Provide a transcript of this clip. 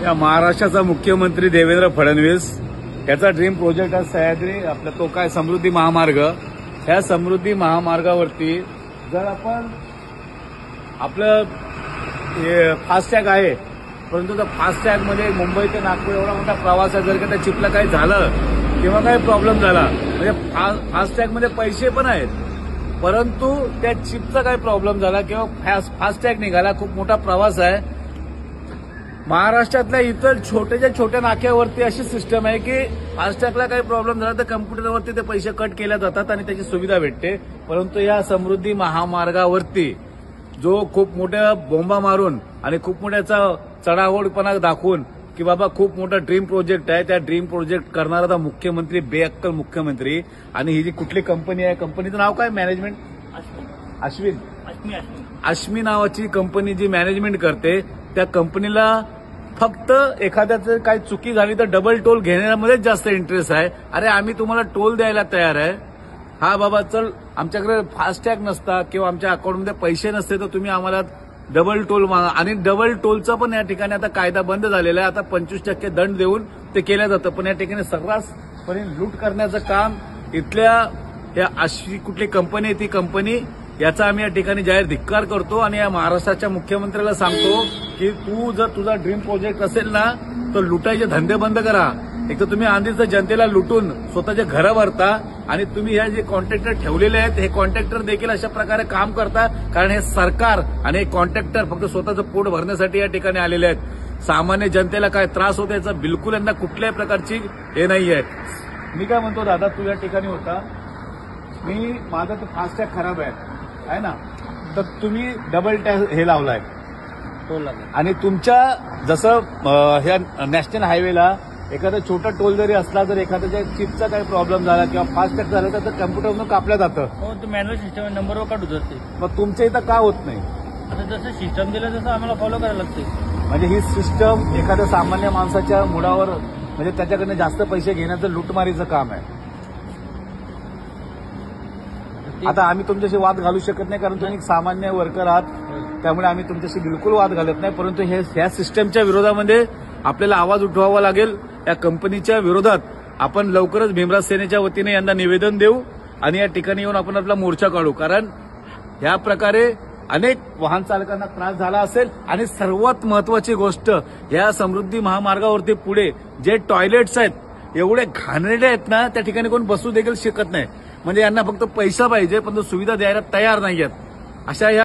या महाराष्ट्राचा मुख्यमंत्री देवेंद्र फडणवीस याचा ड्रीम प्रोजेक्ट आहे सह्याद्री आपला तो काय समृद्धी महामार्ग। ह्या समृद्धी महामार्गावरती जर आपण आपलं फास्टॅग आहे, परंतु त्या फास्टॅगमध्ये मुंबई ते नागपूर एवढा मोठा प्रवास आहे, जर का त्या चिपला काही झालं किंवा काही प्रॉब्लेम झाला म्हणजे फास्टॅगमध्ये पैसे पण आहेत, परंतु त्या चिपचा काही प्रॉब्लेम झाला किंवा फास्टॅग निघाला, खूप मोठा प्रवास आहे। महाराष्ट्रातल्या इतर छोट्या नाक्यावरती अशी सिस्टम आहे की फास्टॅगला काही प्रॉब्लेम झाला तर कम्प्युटरवरती ते पैसे कट केले जातात आणि त्याची सुविधा भेटते। परंतु या समृद्धी महामार्गावरती जो खूप मोठ्या बोंबा मारून आणि खूप मोठ्याचा चढाओढपणा दाखवून की बाबा खूप मोठा ड्रीम प्रोजेक्ट आहे, त्या ड्रीम प्रोजेक्ट करणारा आता मुख्यमंत्री बेअक्कल मुख्यमंत्री। आणि ही जी कुठली कंपनी आहे, कंपनीचं नाव काय मॅनेजमेंट अश्मी नावाची कंपनी जी मॅनेजमेंट करते, त्या कंपनीला फक्त एखाद्याचं काही चुकी झाली तर डबल टोल घेण्यामध्येच जास्त इंटरेस्ट आहे। अरे आम्ही तुम्हाला टोल द्यायला तयार आहे, हा बाबा चल आमच्याकडे फास्टॅग नसता किंवा आमच्या अकाउंटमध्ये पैसे नसते तर तुम्ही आम्हाला डबल टोल मागा। आणि डबल टोलचा पण या ठिकाणी आता कायदा बंद झालेला आहे, आता 25% दंड देऊन ते केलं जातं। पण या ठिकाणी सर्रासपणे लूट करण्याचं काम इथल्या या अशी कुठली कंपनी आहे ती कंपनी, याचा आम्ही या ठिकाणी जाहीर धिक्कार करतो आणि या महाराष्ट्राच्या मुख्यमंत्र्याला सांगतो की तू जर तुझा ड्रीम प्रोजेक्ट असेल ना तर लुटायचे धंदे बंद करा। एक तर तुम्ही आधीच जनतेला लुटून स्वतःचे घरं भरता आणि तुम्ही हे जे कॉन्ट्रॅक्टर ठेवलेले आहेत हे कॉन्ट्रॅक्टर देखील अशा प्रकारे काम करता, कारण हे सरकार आणि हे कॉन्ट्रॅक्टर फक्त स्वतःचं पोट भरण्यासाठी या ठिकाणी आलेले आहेत। सामान्य जनतेला काय त्रास होतो याचा बिलकुल यांना कुठल्याही प्रकारची हे नाही आहे। मी काय म्हणतो दादा, तू या ठिकाणी होता, मी माझा तर फास्टॅग खराब आहे ना, तर तुम्ही डबल टॅक्स हे लावलाय टोल आणि तुमच्या जसं ह्या नॅशनल हायवेला एखादा छोटा टोल जरी असला, जर एखाद्याच्या चिपचा काही प्रॉब्लेम झाला किंवा फास्टॅग झाला तर कम्प्युटरवरून कापलं जातं। हो, तो मॅन्युअल सिस्टम नंबरवर काढू जाते। मग तुमच्या इथं का होत नाही? आता जसं सिस्टम दिलं तसं आम्हाला फॉलो करायला लागते। म्हणजे ही सिस्टम एखाद्या सामान्य माणसाच्या मुडावर म्हणजे त्याच्याकडनं जास्त पैसे घेण्याचं लुटमारीचं काम आहे। आता आम्ही तुमच्याशी वाद घालू शकत नाही, कारण तुम्ही एक सामान्य वर्कर आहात, त्यामुळे आम्ही तुमच्याशी बिलकुल वाद घालत नाही। परंतु ह्या सिस्टमच्या विरोधामध्ये आपल्याला आवाज उठवावा लागेल। या कंपनीच्या विरोधात आपण लवकरच भीमराज सेनेच्या वतीने यांना निवेदन देऊ आणि या ठिकाणी येऊन आपण आपला मोर्चा काढू, कारण ह्या प्रकारे अनेक वाहन चालकांना त्रास झाला असेल। आणि सर्वात महत्वाची गोष्ट, या समृद्धी महामार्गावरती पुढे जे टॉयलेट्स आहेत एवढे घाणेरडे आहेत ना, त्या ठिकाणी कोण बसू देखील शकत नाही। म्हणजे यांना फक्त पैसा पाहिजे, पण सुविधा द्यायला तयार नाहीयेत अशा या